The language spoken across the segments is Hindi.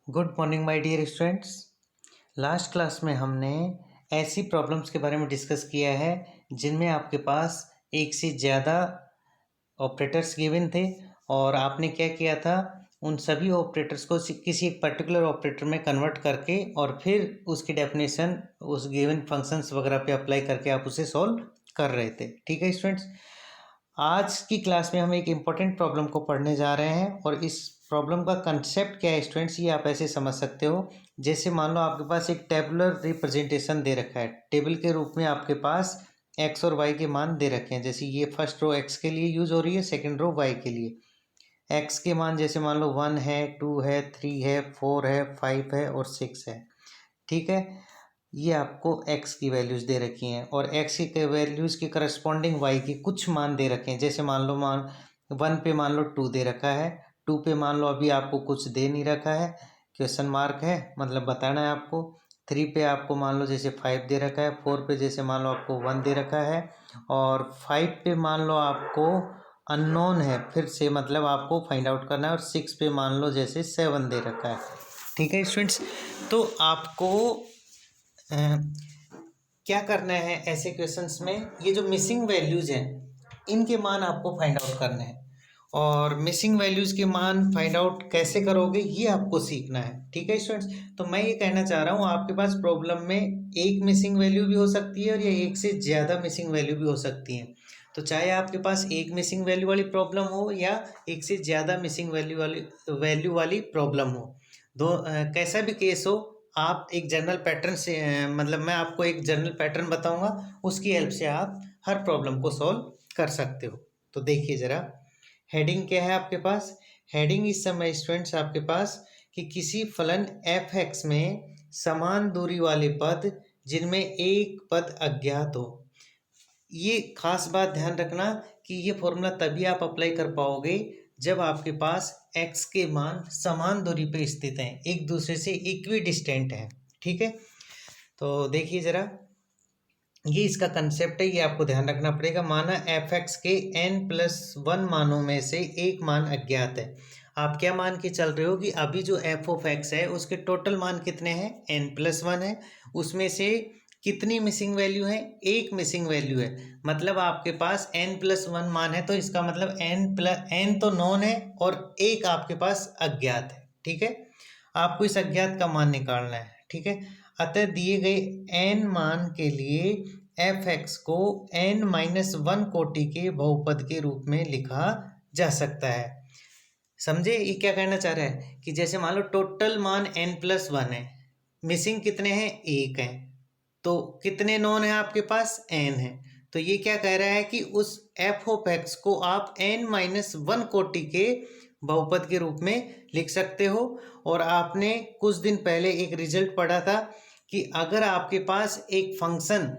Good morning my dear students. Last class में हमने ऐसी प्रॉब्लम्स के बारे में डिस्कस किया है जिनमें आपके पास एक से ज़्यादा ऑपरेटर्स गिवन थे और आपने क्या किया था, उन सभी ऑपरेटर्स को किसी एक पर्टिकुलर ऑपरेटर में कन्वर्ट करके और फिर उसकी डेफिनेशन उस गिवन फंक्शंस वगैरह पे अप्लाई करके आप उसे सॉल्व कर रहे थे। ठीक है स्टूडेंट्स, आज की क्लास में हम एक इम्पॉर्टेंट प्रॉब्लम को पढ़ने जा रहे हैं और इस प्रॉब्लम का कंसेप्ट क्या है स्टूडेंट्स, ये आप ऐसे समझ सकते हो। जैसे मान लो आपके पास एक टेबुलर रिप्रेजेंटेशन दे रखा है, टेबल के रूप में आपके पास एक्स और वाई के मान दे रखे हैं। जैसे ये फर्स्ट रो एक्स के लिए यूज हो रही है, सेकंड रो वाई के लिए। एक्स के मान जैसे मान लो 1 है, 2 है, 3 है, 4 है, 5 है और 6 है। ठीक है, ये आपको x की वैल्यूज़ दे रखी हैं और x की वैल्यूज़ के करस्पॉन्डिंग y की कुछ मान दे रखे हैं। जैसे मान लो 1 पे मान लो 2 दे रखा है, 2 पे मान लो अभी आपको कुछ दे नहीं रखा है, क्वेश्चन मार्क है, मतलब बताना है आपको। 3 पे आपको मान लो जैसे 5 दे रखा है, 4 पे जैसे मान लो आपको 1 दे रखा है और 5 पे मान लो आपको अननोन है, फिर से मतलब आपको फाइंड आउट करना है। और 6 पे मान लो जैसे 7 दे रखा है। ठीक है स्टूडेंट्स, तो आपको क्या करना है ऐसे क्वेश्चंस में, ये जो मिसिंग वैल्यूज हैं इनके मान आपको फाइंड आउट करने हैं और मिसिंग वैल्यूज के मान फाइंड आउट कैसे करोगे ये आपको सीखना है। ठीक है स्टूडेंट्स, तो मैं ये कहना चाह रहा हूँ आपके पास प्रॉब्लम में एक मिसिंग वैल्यू भी हो सकती है और ये एक से ज़्यादा मिसिंग वैल्यू भी हो सकती हैं। तो चाहे आपके पास एक मिसिंग वैल्यू वाली प्रॉब्लम हो या एक से ज़्यादा मिसिंग वैल्यू वाली प्रॉब्लम हो, कैसा भी केस हो, आप एक जनरल पैटर्न से मतलब मैं आपको एक जनरल पैटर्न बताऊंगा, उसकी हेल्प से आप हर प्रॉब्लम को सॉल्व कर सकते हो। तो देखिए ज़रा, हेडिंग क्या है आपके पास। हेडिंग इस समय स्टूडेंट्स आपके पास कि किसी फलन एफ एक्स में समान दूरी वाले पद जिनमें एक पद अज्ञात हो। ये खास बात ध्यान रखना कि ये फॉर्मूला तभी आप अप्लाई कर पाओगे जब आपके पास x के मान समान दूरी पे स्थित हैं, एक दूसरे से इक्वी डिस्टेंट हैं। ठीक है, तो देखिए ज़रा, ये इसका कंसेप्ट है, ये आपको ध्यान रखना पड़ेगा। माना एफ एक्स के n+1 मानों में से एक मान अज्ञात है। आप क्या मान के चल रहे हो कि अभी जो एफ ऑफ एक्स है उसके टोटल मान कितने हैं, n+1 है। उसमें से कितनी मिसिंग वैल्यू है, एक मिसिंग वैल्यू है। मतलब आपके पास n+1 मान है, तो इसका मतलब n तो नॉन है और एक आपके पास अज्ञात है। ठीक है, आपको इस अज्ञात का मान निकालना है। ठीक है, अतः दिए गए n मान के लिए एफ एक्स को n-1 कोटि के बहुपद के रूप में लिखा जा सकता है। समझे ये क्या कहना चाह रहा है कि जैसे मान लो टोटल मान n+1 है, मिसिंग कितने हैं, एक हैं, तो कितने नॉन है आपके पास, n है। तो ये क्या कह रहा है कि उस एफ ऑफ एक्स को आप n-1 कोटि के बहुपद के रूप में लिख सकते हो। और आपने कुछ दिन पहले एक रिजल्ट पढ़ा था कि अगर आपके पास एक फंक्शन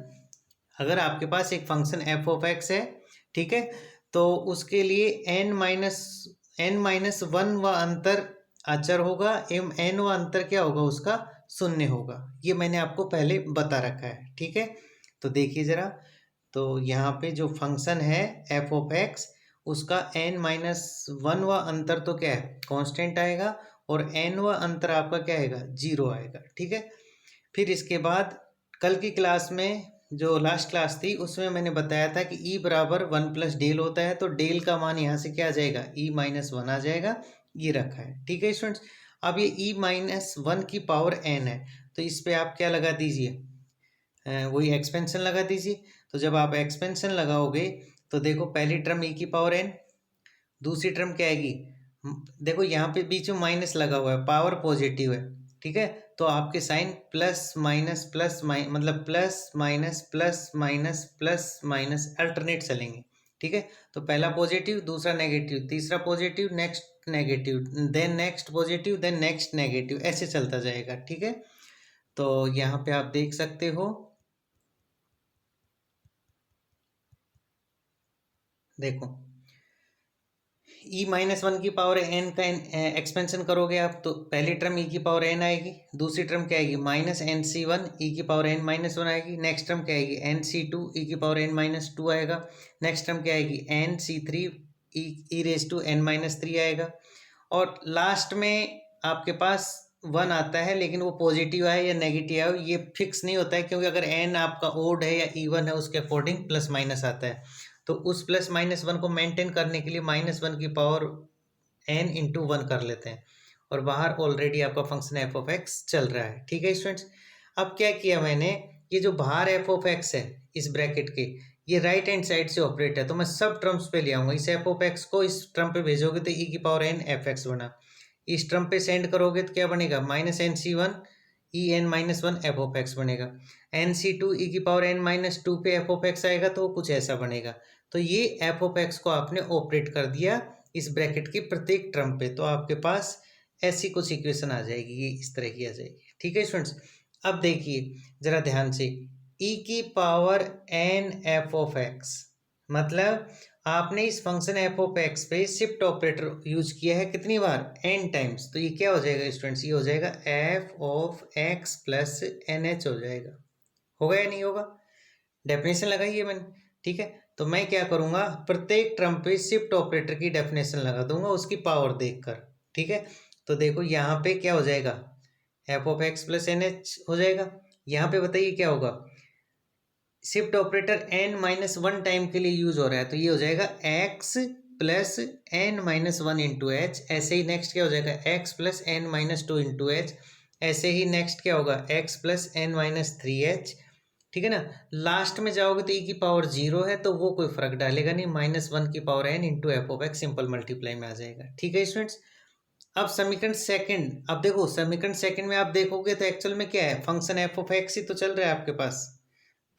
एफ ऑफ एक्स है, ठीक है, तो उसके लिए n-1 व अंतर अचर होगा, n व अंतर क्या होगा, उसका शून्य होगा। ये मैंने आपको पहले बता रखा है। ठीक है, तो देखिए ज़रा, तो यहाँ पे जो फंक्शन है एफ ऑफ एक्स, उसका n-1 व अंतर तो क्या है, कांस्टेंट आएगा और n व अंतर आपका क्या आएगा, 0 आएगा। ठीक है, फिर इसके बाद कल की क्लास में, जो लास्ट क्लास थी, उसमें मैंने बताया था कि e बराबर 1+डेल होता है, तो डेल का मान यहाँ से क्या आ जाएगा, e-1 आ जाएगा। ये रखा है। ठीक है स्टूडेंट्स, अब ये e-1 की पावर n है, तो इस पे आप क्या लगा दीजिए, वही एक्सपेंशन लगा दीजिए। तो जब आप एक्सपेंशन लगाओगे तो देखो, पहली टर्म e की पावर n, दूसरी टर्म क्या आएगी, देखो यहाँ पे बीच में माइनस लगा हुआ है, पावर पॉजिटिव है। ठीक है, तो आपके साइन मतलब प्लस माइनस अल्टरनेट चलेंगे। ठीक है, तो पहला पॉजिटिव, दूसरा नेगेटिव, तीसरा positive, next negative, then next positive, then next negative, ऐसे चलता जाएगा। ठीक है, तो यहाँ पे आप देख सकते हो, देखो e-1 की पावर n का एक्सपेंशन करोगे आप, तो पहली टर्म e की पावर n आएगी, दूसरी टर्म क्या आएगी, -nc1 e की पावर n-1 आएगी, नेक्स्ट टर्म क्या आएगी, nc2 e की पावर n-2 आएगा, नेक्स्ट टर्म क्या आएगी, nc3 e raise to n-3 आएगा। और लास्ट में आपके पास वन आता है, लेकिन वो पॉजिटिव आए या नेगेटिव आए ये फिक्स नहीं होता है, क्योंकि अगर एन आपका ओड है या इवन है उसके अकॉर्डिंग प्लस माइनस आता है। तो उस प्लस माइनस वन को मेंटेन करने के लिए माइनस वन की पावर एन इंटू वन कर लेते हैं, और बाहर ऑलरेडी आपका फंक्शन एफ ऑफ एक्स चल रहा है। ठीक है स्टूडेंट्स, अब क्या किया मैंने, ये जो बाहर एफ ऑफ एक्स है इस ब्रैकेट के, ये राइट हैंड साइड से ऑपरेट है, तो मैं सब टर्म्स पे ले आऊंगा। इस एफ ऑफ एक्स को इस टर्म पे भेजोगे तो ई की पावर एन एफ एक्स बना, इस टर्म पे सेंड करोगे तो क्या बनेगा, minus N C one E N minus one F of X बनेगा। एन सी टू ई की पावर एन माइनस टू पे एफ ऑफ एक्स आएगा तो कुछ ऐसा बनेगा। तो ये एफ ऑफ एक्स को आपने ऑपरेट कर दिया इस ब्रैकेट की प्रत्येक टर्म पे, तो आपके पास ऐसी कुछ इक्वेशन आ जाएगी, ये इस तरह की आ जाएगी। ठीक है स्टूडेंट्स, अब देखिए जरा ध्यान से, ई की power N F of X, मतलब आपने इस फंक्शन एफ ऑफ एक्स पे शिफ्ट ऑपरेटर यूज किया है कितनी बार, एन टाइम्स। तो ये क्या हो जाएगा स्टूडेंट्स, ये हो जाएगा F of X plus N H हो जाएगा। होगा या नहीं होगा, डेफिनेशन लगाई है मैंने। ठीक है, तो मैं क्या करूंगा, प्रत्येक टर्म पे शिफ्ट ऑपरेटर की डेफिनेशन लगा दूंगा उसकी पावर देखकर। ठीक है, तो देखो यहाँ पे क्या हो जाएगा, F of X plus N H हो जाएगा। यहाँ पे बताइए क्या होगा, shift operator N minus one time के लिए यूज हो रहा है, तो ये हो जाएगा X plus N minus one into H. ऐसे ही नेक्स्ट क्या हो जाएगा, X plus N minus two into H. ऐसे ही नेक्स्ट क्या होगा, X plus N minus three H. ठीक है ना, लास्ट में जाओगे तो ई की पावर जीरो है तो वो कोई फर्क डालेगा नहीं, माइनस वन की power N into F of X simple multiply में आ जाएगा। ठीक है स्टूडेंट्स, अब समीकरण सेकंड, अब देखो समीकरण सेकंड में आप देखोगे तो एक्चुअल में क्या है, फंक्शन एफ ऑफ एक्स ही तो चल रहा है आपके पास।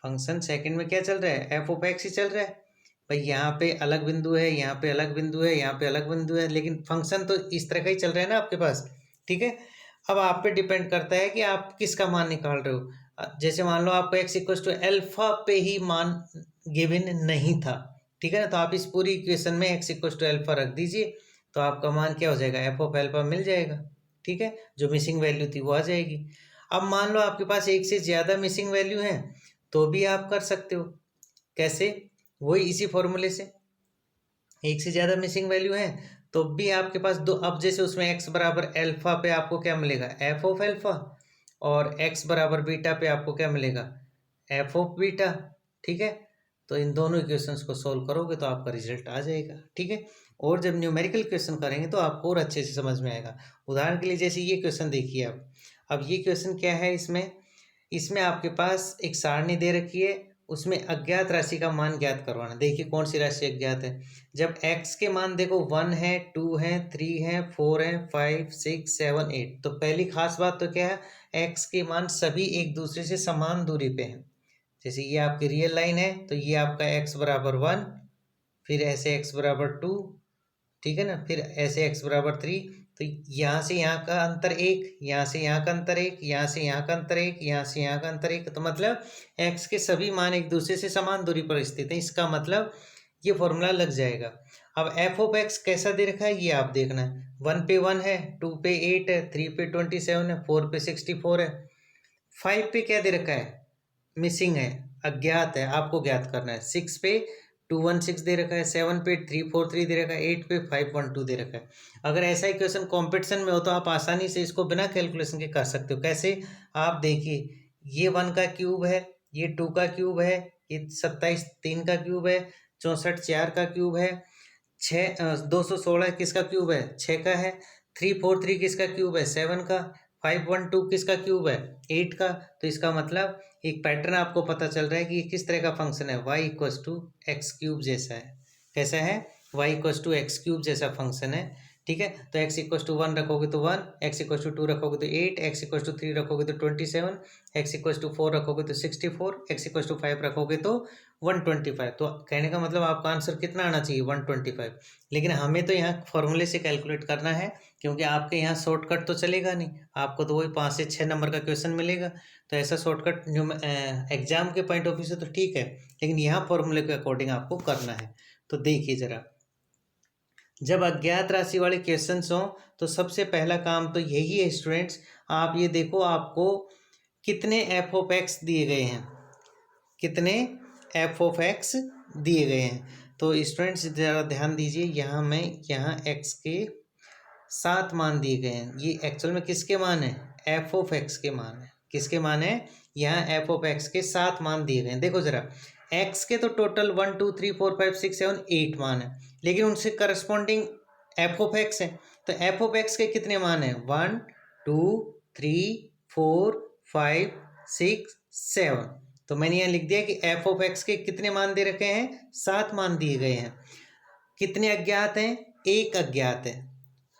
फंक्शन सेकंड में क्या चल रहा है, एफ ऑफ एक्स ही चल रहा है भाई। यहाँ पे अलग बिंदु है, यहाँ पे अलग बिंदु है, यहाँ पे अलग बिंदु है, लेकिन फंक्शन तो इस तरह का ही चल रहा है ना आपके पास। ठीक है, अब आप पे डिपेंड करता है कि आप किसका मान निकाल रहे हो। जैसे मान लो आपको एक्स इक्वल टू एल्फा पे ही मान गिवन नहीं था, ठीक है ना, तो आप इस पूरी इक्वेशन में एक्स इक्वल टू एल्फा रख दीजिए, तो आपका मान क्या हो जाएगा, एफ ऑफ एल्फा मिल जाएगा। ठीक है, जो मिसिंग वैल्यू थी वो आ जाएगी। अब मान लो आपके पास एक से ज़्यादा मिसिंग वैल्यू है तो भी आप कर सकते हो, कैसे, वही इसी फॉर्मूले से। एक से ज़्यादा मिसिंग वैल्यू है तो भी आपके पास दो, अब जैसे उसमें x बराबर एल्फा पे आपको क्या मिलेगा, एफ ऑफ एल्फा, और x बराबर बीटा पे आपको क्या मिलेगा, एफ ऑफ बीटा। ठीक है, तो इन दोनों इक्वेशंस को सोल्व करोगे तो आपका रिजल्ट आ जाएगा। ठीक है, और जब न्यूमेरिकल क्वेश्चन करेंगे तो आपको और अच्छे से समझ में आएगा। उदाहरण के लिए जैसे ये क्वेश्चन देखिए आप, अब ये क्वेश्चन क्या है, इसमें इसमें आपके पास एक सारणी दे रखी है, उसमें अज्ञात राशि का मान ज्ञात करवाना। देखिए कौन सी राशि अज्ञात है, जब x के मान देखो 1 है, 2 है, 3 है, 4 है, 5 6 7 8, तो पहली खास बात तो क्या है, x के मान सभी एक दूसरे से समान दूरी पे हैं। जैसे ये आपकी रियल लाइन है तो ये आपका x बराबर 1, फिर ऐसे x बराबर 2, ठीक है ना, फिर ऐसे x बराबर 3, तो यहाँ से यहाँ का अंतर एक, यहाँ से यहाँ का अंतर एक, यहाँ से यहाँ का अंतर एक, यहाँ से यहाँ का अंतर एक, तो मतलब x के सभी मान एक दूसरे से समान दूरी पर स्थित हैं। इसका मतलब ये फॉर्मूला लग जाएगा। अब एफ ऑफ एक्स कैसा दे रखा है ये आप देखना है, 1 पे 1 है, 2 पे 8 है, 3 पे 27 है, 4 पे 64 है, 5 पे क्या दे रखा है, मिसिंग है, अज्ञात है, आपको ज्ञात करना है। 6 पे 216 दे रखा है, 7 पे 343 दे रखा है, 8 पे 512 दे रखा है। अगर ऐसा ही क्वेश्चन कॉम्पिटिशन में हो तो आप आसानी से इसको बिना कैलकुलेशन के कर सकते हो। कैसे, आप देखिए ये 1 का क्यूब है, ये 2 का क्यूब है, ये 27 3 का क्यूब है, 64 4 का क्यूब है, 216 किसका क्यूब है, 6 का है, 343 किसका क्यूब है, 7 का, 512 किसका क्यूब है, 8 का। तो इसका मतलब एक पैटर्न आपको पता चल रहा है कि ये किस तरह का फंक्शन है, y equals to X cube जैसा है। कैसा है, y equals to X cube जैसा फंक्शन है। ठीक है, तो x इक्वस टू 1 रखोगे तो 1, x इक्वस टू 2 रखोगे तो 8, x इक्वस टू 3 रखोगे तो 27, x इक्वस टू 4 रखोगे तो 64, x इक्वस टू 5 रखोगे तो 125। तो कहने का मतलब आपका आंसर कितना आना चाहिए, 125। लेकिन हमें तो यहाँ फॉर्मूले से कैलकुलेट करना है, क्योंकि आपके यहाँ शॉर्टकट तो चलेगा नहीं, आपको तो वही 5 से 6 नंबर का क्वेश्चन मिलेगा। तो ऐसा शॉर्टकट एग्जाम के पॉइंट ऑफ व्यू से तो ठीक है, लेकिन यहाँ फॉर्मूले के अकॉर्डिंग आपको करना है। तो देखिए जरा, जब अज्ञात राशि वाले क्वेश्चंस हों तो सबसे पहला काम तो यही है स्टूडेंट्स, आप ये देखो आपको कितने एफ ऑफ एक्स दिए गए हैं, कितने एफ ऑफ एक्स दिए गए हैं। तो स्टूडेंट्स ज़रा ध्यान दीजिए, यहाँ मैं यहाँ एक्स के 7 मान दिए गए हैं। ये एक्चुअल में किसके मान है? एफ ऑफ एक्स के मान है। किसके मान है? यहाँ एफ ऑफ एक्स के 7 मान दिए गए हैं। देखो जरा, एक्स के तो टोटल 1 2 3 4 5 6 7 8 मान है, लेकिन उनसे करस्पॉन्डिंग एफ ऑफ एक्स है। तो एफ ऑफ एक्स के कितने मान हैं? 1 2 3 4 5 6 7। तो मैंने यहाँ लिख दिया कि एफ ऑफ एक्स के कितने मान दे रखे हैं? 7 मान दिए गए हैं। कितने अज्ञात हैं? 1 अज्ञात है।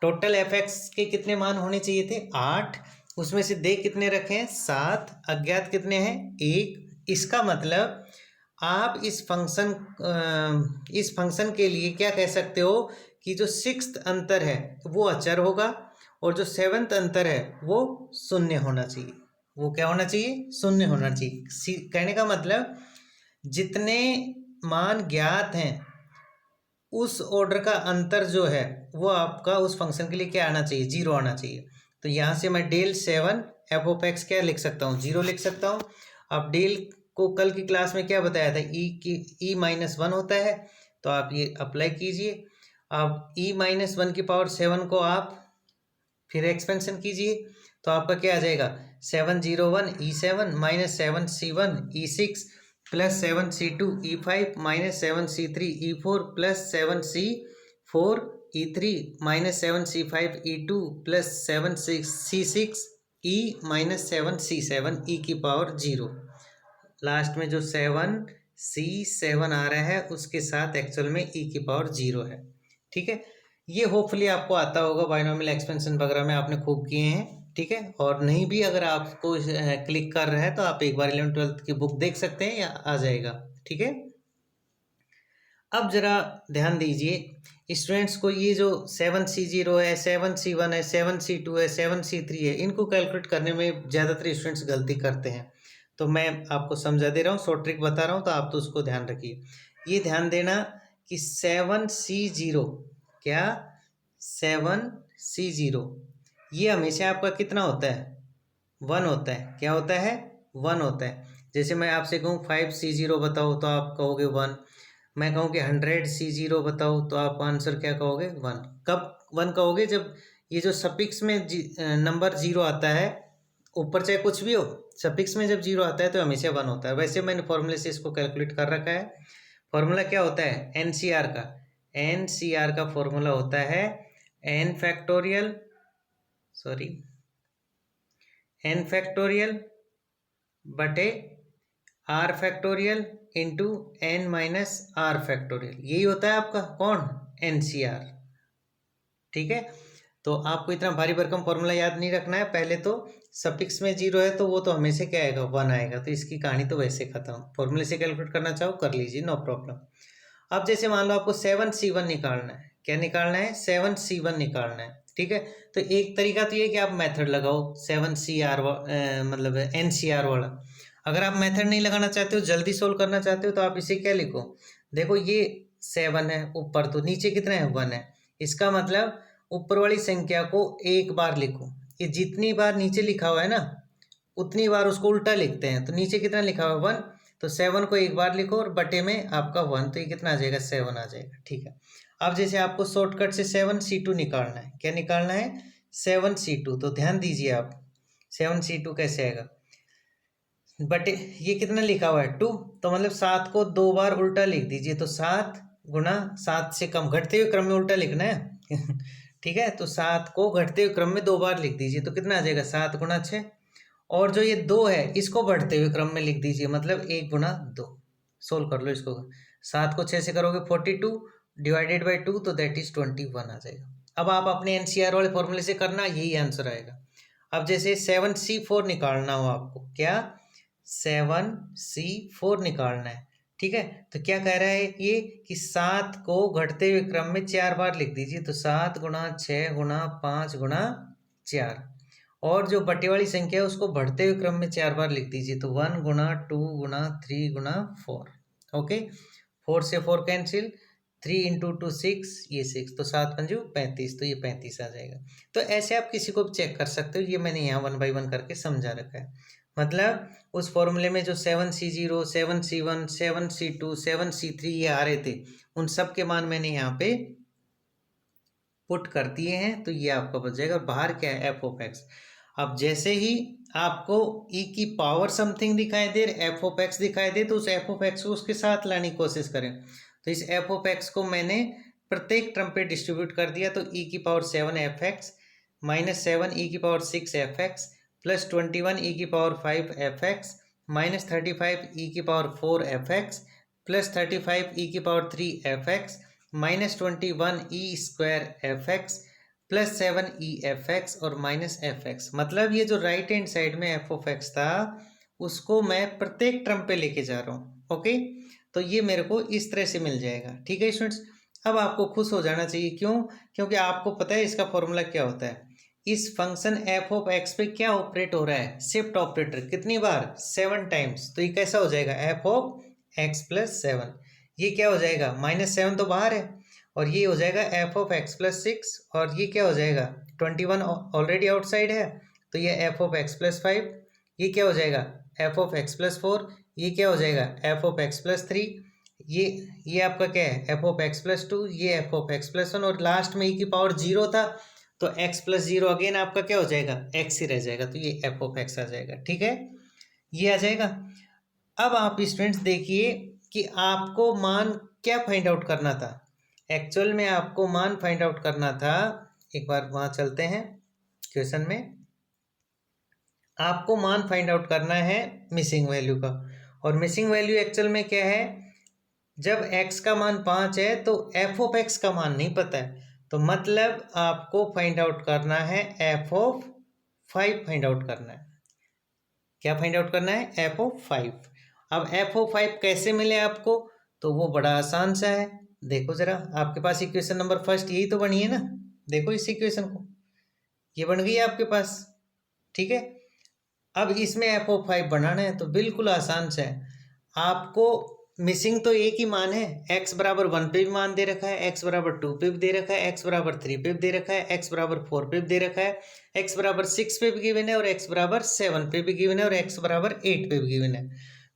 टोटल एफ एक्स के कितने मान होने चाहिए थे? 8। उसमें से दे कितने रखे हैं? 7। अज्ञात कितने हैं? 1। इसका मतलब आप इस फंक्शन के लिए क्या कह सकते हो कि जो 6th अंतर है वो अचर होगा और जो 7th अंतर है वो शून्य होना चाहिए। वो क्या होना चाहिए? शून्य होना चाहिए। कहने का मतलब जितने मान ज्ञात हैं उस ऑर्डर का अंतर जो है वो आपका उस फंक्शन के लिए क्या आना चाहिए? 0 आना चाहिए। तो यहाँ से मैं डेल 7 एफ ऑफ एक्स क्या लिख सकता हूँ? 0 लिख सकता हूँ। अब डेल को कल की क्लास में क्या बताया था? ई माइनस 1 होता है, तो आप ये अप्लाई कीजिए। अब ई माइनस 1 की पावर 7 को आप फिर एक्सपेंशन कीजिए, तो आपका क्या आ जाएगा? 701 E7 minus 7C1 E6 plus 7C2 E5 minus 7C3 E4 plus 7C4 E3 minus 7C5 E2 plus 7C6 E minus 7C7 E की पावर 0। लास्ट में जो 7C7 आ रहा है उसके साथ एक्चुअल में E की पावर 0 है। ठीक है, ये होपफुली आपको आता होगा, बाइनोमियल एक्सपेंशन वगैरह में आपने खूब किए हैं। ठीक है, और नहीं भी अगर आपको क्लिक कर रहा है तो आप एक बार 11th-12th की बुक देख सकते हैं, या आ जाएगा। ठीक है, अब जरा ध्यान दीजिए स्टूडेंट्स को, ये जो 7C0 है, 7C1 है, 7C2 है, 7C3 है, इनको कैलकुलेट करने में ज़्यादातर स्टूडेंट्स गलती करते हैं। तो मैं आपको समझा दे रहा हूँ, शॉर्ट ट्रिक बता रहा हूँ, तो आप तो उसको ध्यान रखिए। ये ध्यान देना कि 7C0 क्या 7C0 ये हमेशा आपका कितना होता है? 1 होता है। क्या होता है? 1 होता है। जैसे मैं आपसे कहूँ 5C0 बताओ तो आप कहोगे 1। मैं कहूँ कि 100C0 बताओ तो आप आंसर क्या कहोगे? 1। कब 1 कहोगे? जब ये जो सफिक्स में नंबर 0 आता है, ऊपर चाहे कुछ भी हो, सफिक्स में जब 0 आता है तो हमेशा 1 होता है। वैसे मैंने फॉर्मूले से इसको कैलकुलेट कर रखा है। फॉर्मूला क्या होता है? एनसीआर का फॉर्मूला होता है n फैक्टोरियल बटे r factorial into n minus r factorial. यही होता है आपका कौन? एनसीआर। ठीक है, तो आपको इतना भारी भरकम फॉर्मूला याद नहीं रखना है। पहले तो सफिक्स में 0 है तो वो तो हमेशा क्या आएगा? 1 आएगा। तो इसकी कहानी तो वैसे खत्म। फॉर्मूले से कैलकुलेट करना चाहो कर लीजिए, नो प्रॉब्लम। अब जैसे मान लो आपको 7C1 निकालना है। क्या निकालना है? 7C1 निकालना है। ठीक है, तो एक तरीका तो ये कि आप मेथड लगाओ 7CR मतलब NCR वाला। अगर आप मेथड नहीं लगाना चाहते हो, जल्दी सोल्व करना चाहते हो, तो आप इसे क्या लिखो? देखो ये 7 है ऊपर, तो नीचे कितना है? 1 है। इसका मतलब ऊपर वाली संख्या को एक बार लिखो। ये जितनी बार नीचे लिखा हुआ है ना, उतनी बार उसको उल्टा लिखते हैं। तो नीचे कितना लिखा हुआ है? 1। तो 7 को एक बार लिखो और बटे में आपका 1, तो ये कितना आ जाएगा? 7 आ जाएगा। ठीक है, अब जैसे आपको शॉर्टकट से 7C2 निकालना है। क्या निकालना है? 7C2। तो ध्यान दीजिए आप, 7C2 कैसे आएगा? बटे ये कितना लिखा हुआ है? 2। तो मतलब 7 को 2 बार उल्टा लिख दीजिए। तो 7 गुना 7 से कम, घटते हुए क्रम में उल्टा लिखना है। ठीक है, तो 7 को घटते हुए क्रम में 2 बार लिख दीजिए। तो कितना आ जाएगा? 7 गुना 6। और जो ये 2 है इसको बढ़ते हुए क्रम में लिख दीजिए, मतलब 1 गुना 2। सोल्व कर लो इसको। 7 को 6 से करोगे 42 डिवाइडेड बाई 2, तो दैट इज 21 आ जाएगा। अब आप अपने एनसीआर वाले फॉर्मूले से करना, यही आंसर आएगा। अब जैसे 7C4 निकालना हो आपको, क्या 7C4 निकालना है। ठीक है, तो क्या कह रहा है ये कि 7 को घटते हुए क्रम में 4 बार लिख दीजिए। तो 7 गुना 6 गुना 5 गुना 4, और जो बटे वाली संख्या है उसको बढ़ते हुए क्रम में 4 बार लिख दीजिए। तो 1 गुना 2 गुना 3 गुना 4। ओके, 4 से 4 कैंसिल, 3 इंटू 2 6, ये 6, तो 7 पंजू 35, तो ये 35 आ जाएगा। तो ऐसे आप किसी को भी चेक कर सकते हो। ये मैंने यहाँ 1 बाई 1 करके समझा रखा है। मतलब उस फॉर्मूले में जो 7C0 7C1 7C2 7C3 ये आ रहे थे, उन सब के मान मैंने यहाँ पे पुट कर दिए हैं तो ये आपका बच जाएगा। बाहर क्या है, एफ ऑफ एक्स। अब जैसे ही आपको ई की पावर समथिंग दिखाई दे, एफ ऑफ एक्स दिखाई दे, तो उस एफ ऑफ एक्स को उसके साथ लाने की कोशिश करें। तो इस एफ ऑफ एक्स को मैंने प्रत्येक टर्म पे डिस्ट्रीब्यूट कर दिया, तो ई की power 7 F X minus 7 E की power 6 F X plus 21 E की power 5 F X minus 35 E की power 4 F X plus 35 E की power 3 F X minus 21 E square F X plus 7 E F X और माइनस एफ एक्स। मतलब ये जो राइट हैंड साइड में एफ ऑफ एक्स था उसको मैं प्रत्येक टर्म पे लेके जा रहा हूँ। ओके, तो ये मेरे को इस तरह से मिल जाएगा। ठीक है स्टूडेंट्स, अब आपको खुश हो जाना चाहिए। क्यों? क्योंकि आपको पता है इसका फॉर्मूला क्या होता है। इस फंक्शन एफ ऑफ एक्स पे क्या ऑपरेट हो रहा है, शिफ्ट ऑपरेटर। कितनी बार? 7 टाइम्स। तो ये कैसा हो जाएगा, एफ ऑफ एक्स प्लस 7। ये क्या हो जाएगा, -7 तो बाहर है, और ये हो जाएगा एफ ऑफ एक्स प्लस 6, और ये क्या हो जाएगा 21 ऑलरेडी आउटसाइड है, तो ये एफ ऑफ एक्स प्लस 5। ये क्या हो जाएगा, एफ ऑफ एक्स प्लस 4। ये क्या हो जाएगा, एफ ऑफ एक्स प्लस 3। ये आपका क्या है, एफ ऑफ एक्स प्लस 2। ये एफ ऑफ एक्स प्लस 1, और लास्ट में ई की पावर 0 था, तो x प्लस 0 अगेन आपका क्या हो जाएगा, x ही रह जाएगा, तो ये एफ ऑफ एक्स आ जाएगा। ठीक है, ये आ जाएगा। अब आप स्टूडेंट्स देखिए कि आपको मान क्या फाइंड आउट करना था। एक्चुअल में आपको मान फाइंड आउट करना था, एक बार वहाँ चलते हैं क्वेश्चन में। आपको मान फाइंड आउट करना है मिसिंग वैल्यू का, और मिसिंग वैल्यू एक्चुअल में क्या है, जब x का मान 5 है तो एफ ऑफ एक्स का मान नहीं पता है, तो मतलब आपको फाइंड आउट करना है एफ ऑफ 5 फाइंड आउट करना है। क्या फाइंड आउट करना है, एफ ऑफ 5। अब एफ ऑफ 5 कैसे मिले आपको, तो वो बड़ा आसान सा है। देखो जरा, आपके पास इक्वेशन नंबर फर्स्ट यही तो बनी है ना, देखो इस इक्वेशन को, ये बन गई है आपके पास। ठीक है, अब इसमें एफ ऑफ 5 बनाना है तो बिल्कुल आसान सा है। आपको मिसिंग तो एक ही मान है, x बराबर 1 पे भी मान दे रखा है, x बराबर 2 पे भी दे रखा है, x बराबर 3 पे भी दे रखा है, x बराबर 4 पे भी दे रखा है, x बराबर 6 पे भी गिवन है, और x बराबर 7 पे भी गिवन है, और x बराबर 8 पे भी गिवन है।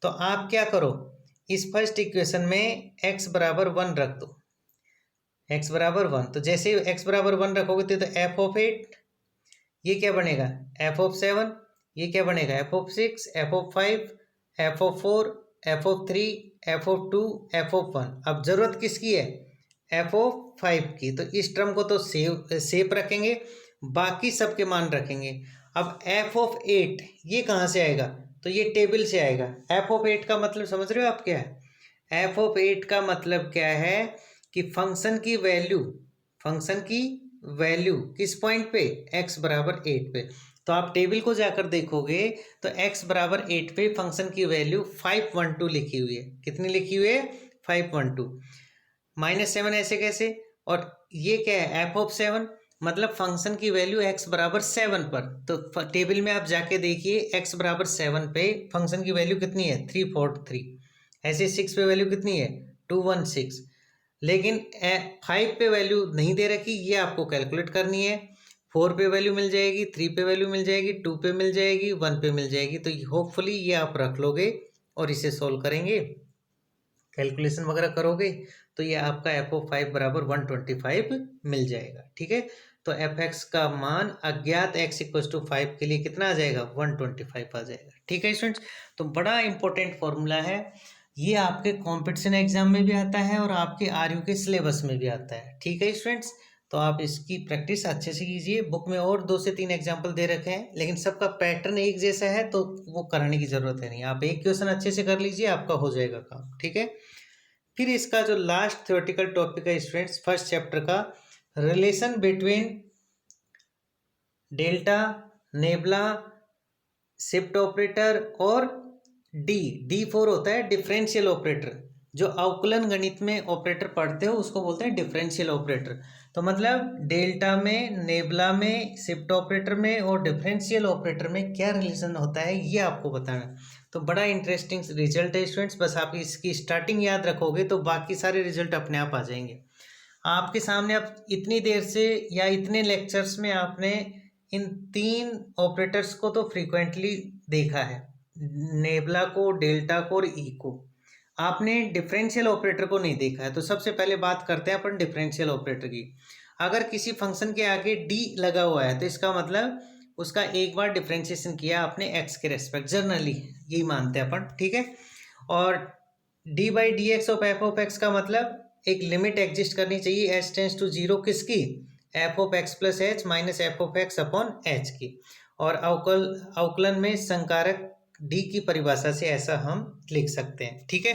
तो आप क्या करो, इस फर्स्ट इक्वेशन में x बराबर 1 रख दो, x बराबर 1। तो जैसे ही x बराबर 1 रखोगे तो एफ ऑफ 8, ये क्या बनेगा, एफ ऑफ 7। ये क्या बनेगा, F of 6, F of 5, F of 4, F of 3, F of 2, F of 1। अब जरूरत किसकी है, एफ ऑफ 5 की। तो इस टर्म को तो सेव रखेंगे, बाकी सबके मान रखेंगे। अब एफ ऑफ 8 ये कहाँ से आएगा, तो ये टेबल से आएगा। एफ ऑफ 8 का मतलब समझ रहे हो आप क्या है, एफ ऑफ 8 का मतलब क्या है कि फंक्शन की वैल्यू किस पॉइंट पे, x बराबर 8 पे। तो आप टेबल को जाकर देखोगे तो x बराबर 8 पे फंक्शन की वैल्यू 512 लिखी हुई है। कितनी लिखी हुई है, 512। -7 ऐसे कैसे, और ये क्या है, एफ ऑफ 7, मतलब फंक्शन की वैल्यू x बराबर 7 पर। तो टेबल में आप जाके देखिए x बराबर 7 पे फंक्शन की वैल्यू कितनी है, 343। ऐसे 6 पे वैल्यू कितनी है, 216। लेकिन 5 पे वैल्यू नहीं दे रखी, ये आपको कैलकुलेट करनी है। 4 पे वैल्यू मिल जाएगी, 3 पे वैल्यू मिल जाएगी, 2 पे मिल जाएगी, 1 पे मिल जाएगी। तो होपफुली ये आप रख लोगे और इसे सोल्व करेंगे, कैलकुलेशन वगैरह करोगे तो ये आपका एफ ऑफ 5 बराबर 125 मिल जाएगा। ठीक है, तो एफ एक्स का मान अज्ञात x इक्वल टू 5 के लिए कितना आ जाएगा, 125 आ जाएगा। ठीक है स्टूडेंट्स, तो बड़ा इंपॉर्टेंट फॉर्मूला है ये, आपके कंपटीशन एग्जाम में भी आता है और आपके आरयू के सिलेबस में भी आता है। ठीक है स्टूडेंट्स, तो आप इसकी प्रैक्टिस अच्छे से कीजिए। बुक में और 2 से 3 एग्जाम्पल दे रखे हैं, लेकिन सबका पैटर्न एक जैसा है तो वो कराने की जरूरत है नहीं। आप एक क्वेश्चन अच्छे से कर लीजिए, आपका हो जाएगा काम। ठीक है, फिर इसका जो लास्ट थ्योरेटिकल टॉपिक है स्टूडेंट्स, फर्स्ट चैप्टर का, relation between delta, nebula, shift operator और D4 होता है डिफरेंशियल ऑपरेटर। जो अवकलन गणित में ऑपरेटर पढ़ते हो उसको बोलते हैं डिफरेंशियल ऑपरेटर। तो मतलब डेल्टा में, नेबुला में, शिफ्ट ऑपरेटर में और डिफरेंशियल ऑपरेटर में क्या रिलेशन होता है ये आपको बताना। तो बड़ा इंटरेस्टिंग रिजल्ट है स्टूडेंट्स, बस आप इसकी स्टार्टिंग याद रखोगे तो बाकी सारे रिजल्ट अपने आप आ जाएंगे आपके सामने। आप इतनी देर से या इतने लेक्चर्स में आपने इन 3 ऑपरेटर्स को तो फ्रीक्वेंटली देखा है, नेबुला को, डेल्टा को और ई को। आपने डिफरेंशियल ऑपरेटर को नहीं देखा है। तो सबसे पहले बात करते हैं अपन डिफरेंशियल ऑपरेटर की। अगर किसी फंक्शन के आगे डी लगा हुआ है तो इसका मतलब उसका एक बार डिफ्रेंशिएशन किया आपने एक्स के रेस्पेक्ट, जनरली यही मानते हैं अपन, ठीक है। और D by D x of x का मतलब एक लिमिट एग्जिस्ट करनी चाहिए एच टेंस टू जीरो, किसकी, F of X plus H minus F of x upon H की। और अवकलन में संकारक डी की परिभाषा से ऐसा हम लिख सकते हैं, ठीक है।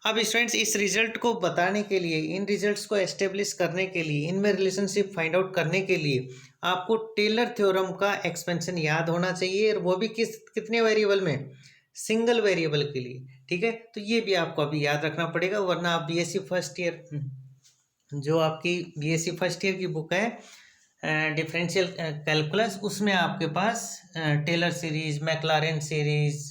अब स्टूडेंट्स इस रिजल्ट को बताने के लिए, इन रिजल्ट्स को एस्टेब्लिश करने के लिए, इनमें रिलेशनशिप फाइंड आउट करने के लिए आपको टेलर थ्योरम का एक्सपेंशन याद होना चाहिए, और वो भी कितने वेरिएबल में, सिंगल वेरिएबल के लिए, ठीक है। तो ये भी आपको अभी याद रखना पड़ेगा, वरना आप बीएससी फर्स्ट ईयर, जो आपकी बीएससी फर्स्ट ईयर की बुक है डिफरेंशियल कैलकुलस, उसमें आपके पास Taylor series, Maclaurin series,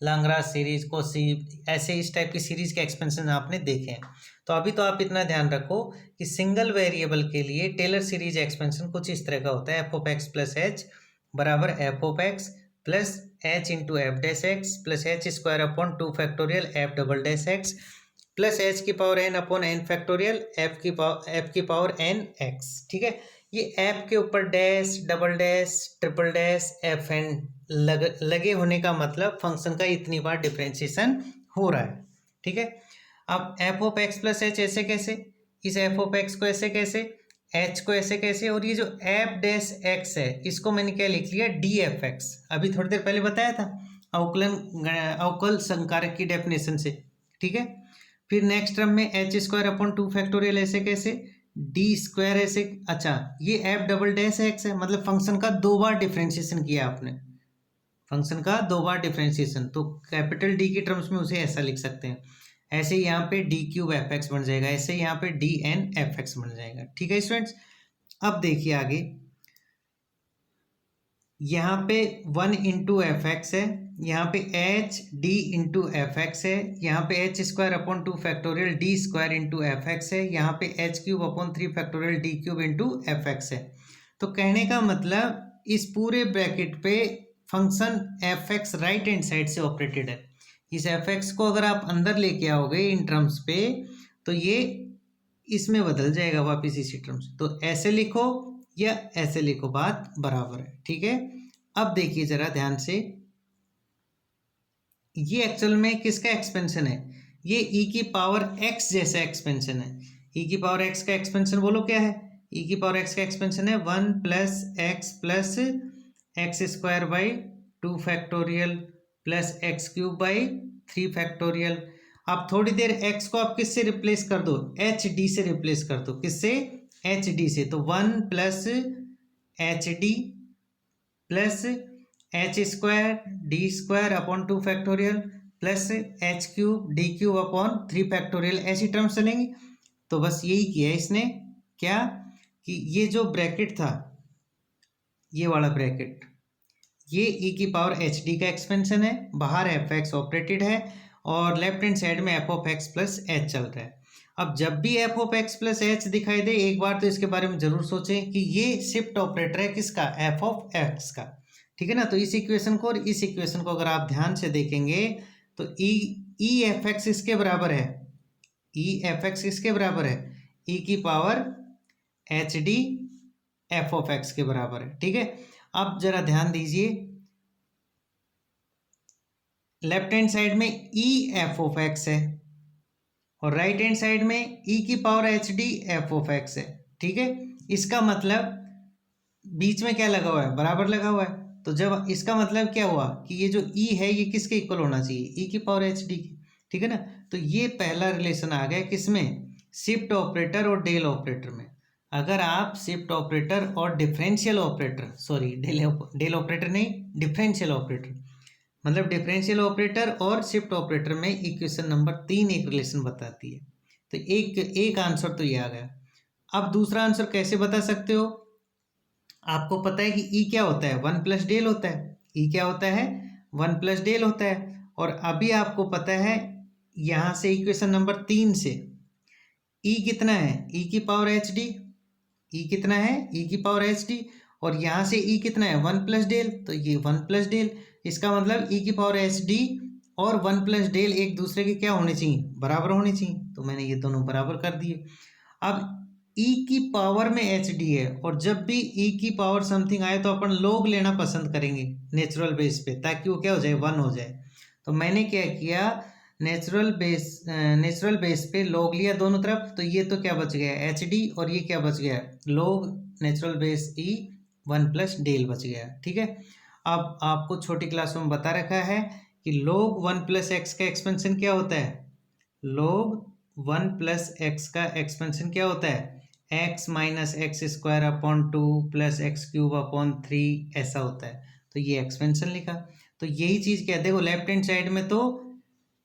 Lagrange series, Cauchy, ऐसे इस टाइप की सीरीज के एक्सपेंशन आपने देखे हैं। तो अभी तो आप इतना ध्यान रखो कि सिंगल वेरिएबल के लिए टेलर सीरीज एक्सपेंशन कुछ इस तरह का होता है, F of X plus H बराबर F of X plus H into F dash X plus H square upon 2 factorial F double dash X plus H की power N upon N factorial F की पावर एन एक्स, ठीक है। ये एफ के ऊपर dash, double dash, triple dash, F N लगे होने का मतलब फंक्शन का इतनी बार डिफरेंशिएशन हो रहा है, ठीक है। अब F of X plus H ऐसे कैसे, इस एफ ऑफ एक्स को ऐसे कैसे, एच को ऐसे कैसे, और ये जो एफ डैश एक्स है इसको मैंने क्या लिख लिया, डी एफ एक्स, अभी थोड़ी देर पहले बताया था अवकल संकारक की डेफिनेशन से, ठीक है। फिर नेक्स्ट टर्म में एच स्क्वायर अपॉन 2 फैक्टोरियल ऐसे कैसे, डी स्क्वायर ऐसे, अच्छा ये एफ डबल डैश एक्स है, मतलब फंक्शन का 2 बार डिफ्रेंशिएशन किया आपने, फंक्शन का 2 बार डिफ्रेंशिएशन, तो कैपिटल डी की टर्म्स में उसे ऐसा लिख सकते हैं। ऐसे यहाँ पे डी क्यूब एफ एक्स बन जाएगा, ऐसे यहाँ पे डी एन एफ एक्स बन जाएगा, ठीक है स्टूडेंट्स। अब देखिए आगे, यहाँ पे 1 इंटू एफ एक्स है, यहाँ पे H D into F x है, यहाँ पे H square upon 2 factorial D square into F x है, यहाँ पे H cube upon 3 factorial D cube into F x है। तो कहने का मतलब इस पूरे ब्रैकेट पे function F x right hand side से ऑपरेटेड है। इस एफ एक्स को अगर आप अंदर लेके आओगे इन टर्म्स पे, तो ये इसमें बदल जाएगा वापस इसी टर्म्स, तो ऐसे लिखो या ऐसे लिखो, बात बराबर है, ठीक है। अब देखिए जरा ध्यान से, ये एक्चुअल में किसका एक्सपेंशन है, ये ई की पावर एक्स जैसा एक्सपेंशन है। ई की पावर एक्स का एक्सपेंशन बोलो क्या है, ई की पावर एक्स का एक्सपेंशन है 1 plus x square by 2 factorial plus x cube by 3 factorial. अब थोड़ी देर एक्स को आप किससे रिप्लेस कर दो, एच डी से रिप्लेस कर दो, किससे, एच डी से, तो 1 plus H D plus H square D square upon 2 factorial plus H cube D cube upon 3 factorial, ऐसी टर्म्स चलेंगी। तो बस यही किया इसने, क्या कि ये जो ब्रैकेट था, ये वाला ब्रैकेट, ये ई की पावर एच डी का एक्सपेंशन है, बाहर एफ एक्स ऑपरेटेड है और लेफ्ट हैंड साइड में F of X plus H चल रहा है। अब जब भी F of X plus H दिखाई दे, एक बार तो इसके बारे में जरूर सोचें कि ये शिफ्ट ऑपरेटर है किसका, एफ ऑफ एक्स का, ठीक है ना। तो इस इक्वेशन को और इस इक्वेशन को अगर आप ध्यान से देखेंगे तो ई एफ एक्स इसके बराबर है, ई एफ एक्स इसके बराबर है, ई की power H D F of x के बराबर है, ठीक है। अब जरा ध्यान दीजिए, लेफ्ट हैंड साइड में ई एफ ऑफ एक्स है और राइट हैंड साइड में ई की power H D F of x है, ठीक है। इसका मतलब बीच में क्या लगा हुआ है, बराबर लगा हुआ है, तो जब इसका मतलब क्या हुआ कि ये जो ई है ये किसके इक्वल होना चाहिए, ई की पावर एच डी की, ठीक है ना। तो ये पहला रिलेशन आ गया किसमें, शिफ्ट ऑपरेटर और डेल ऑपरेटर में। अगर आप शिफ्ट ऑपरेटर और differential operator, sorry del operator नहीं, डिफरेंशियल ऑपरेटर, मतलब डिफरेंशियल ऑपरेटर और शिफ्ट ऑपरेटर में इक्वेशन नंबर 3 एक रिलेशन बताती है। तो एक आंसर तो ये आ गया। अब दूसरा आंसर कैसे बता सकते हो, आपको पता है कि ई क्या होता है, 1 प्लस डेल होता है, ई क्या होता है, 1 प्लस डेल होता है। और अभी आपको पता है यहाँ से इक्वेशन नंबर 3 से ई कितना है, ई की पावर एच डी, ई कितना है, ई की पावर एच डी, और यहाँ से ई कितना है, 1 प्लस डेल, तो ये 1 प्लस डेल, इसका मतलब ई की पावर एच डी और 1 प्लस डेल एक दूसरे के क्या होने चाहिए, बराबर होने चाहिए। तो मैंने ये दोनों बराबर कर दिए। अब ई की पावर में एच डी है, और जब भी ई की पावर समथिंग आए तो अपन लोग लेना पसंद करेंगे नेचुरल बेस पे, ताकि वो क्या हो जाए, 1 हो जाए। तो मैंने क्या किया, नेचुरल बेस पे लोग लिया दोनों तरफ, तो ये तो क्या बच गया, एच डी, और ये क्या बच गया, लोग नेचुरल बेस ई 1 प्लस डेल बच गया। ठीक है, अब आपको छोटी क्लासों में बता रखा है कि लोग 1 प्लस एक्स का एक्सपेंशन क्या होता है, लोग 1 प्लस एक्स का एक्सपेंशन क्या होता है, x minus x square upon 2 plus x cube upon 3, ऐसा होता है। तो ये एक्सपेंशन लिखा। तो यही चीज़ क्या है, देखो लेफ्ट हैंड साइड में तो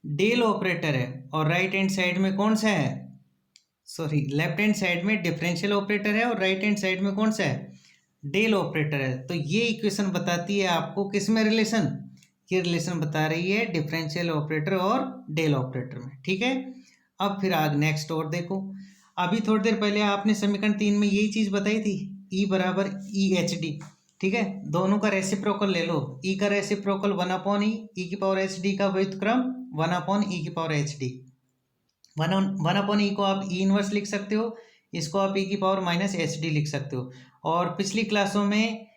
डेल ऑपरेटर है, और राइट हैंड साइड में कौन सा है, सॉरी, लेफ्ट हैंड साइड में डिफरेंशियल ऑपरेटर है, और राइट हैंड साइड में कौन सा है, डेल ऑपरेटर है। तो ये इक्वेशन बताती है आपको किस में रिलेशन, ये रिलेशन बता रही है डिफरेंशियल ऑपरेटर और डेल ऑपरेटर में। ठीक है, अब फिर आगे नेक्स्ट और देखो, अभी थोड़ी देर पहले आपने समीकरण 3 में यही चीज बताई थी, E बराबर ई एच डी। ठीक है, दोनों का रेसिप्रोकल ले लो, E का रेसिप्रोकल 1/e, E की पावर एच डी का व्युत्क्रम 1/e की पावर एच डी। 1/e को आप E इनवर्स लिख सकते हो, इसको आप E की पावर माइनस एच डी लिख सकते हो। और पिछली क्लासों में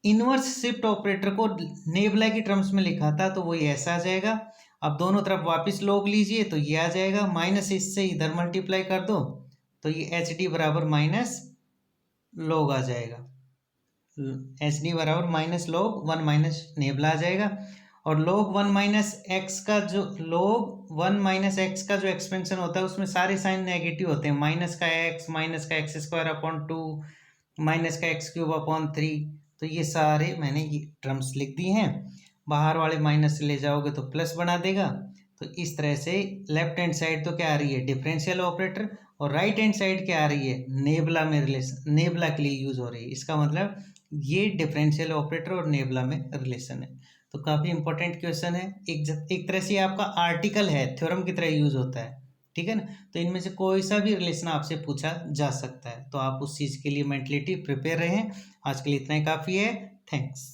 इनवर्स शिफ्ट ऑपरेटर को नेबुला की टर्म्स में लिखा था, तो वो ये ऐसा आ जाएगा। अब दोनों तरफ वापस लॉग लीजिए तो ये आ जाएगा, माइनस इससे इधर मल्टीप्लाई कर दो तो ये एच डी बराबर माइनस लॉग आ जाएगा, एच डी बराबर माइनस लॉग 1 माइनस नेबुला आ जाएगा। और log 1 माइनस एक्स का जो log 1 माइनस एक्स का जो एक्सपेंशन होता है उसमें सारे साइन नेगेटिव होते हैं, माइनस का एक्स स्क्वायर अपॉन 2, माइनस का एक्स क्यूब अपॉन 3। तो ये सारे मैंने ये टर्म्स लिख दी हैं, बाहर वाले माइनस से ले जाओगे तो प्लस बना देगा। तो इस तरह से लेफ्ट हैंड साइड तो क्या आ रही है, डिफरेंशियल ऑपरेटर, और राइट हैंड साइड क्या आ रही है, नेबुला में रिलेशन, नेबुला के लिए यूज हो रही है। इसका मतलब ये डिफरेंशियल ऑपरेटर और नेबुला में रिलेशन है। तो काफ़ी इंपॉर्टेंट क्वेश्चन है, एक तरह से आपका आर्टिकल है, थ्योरम की तरह यूज होता है। ठीक है ना, तो इनमें से कोई सा भी रिलेशन आपसे पूछा जा सकता है, तो आप उस चीज़ के लिए मेंटलिटी प्रिपेयर रहें। आज के लिए इतना ही काफ़ी है, थैंक्स।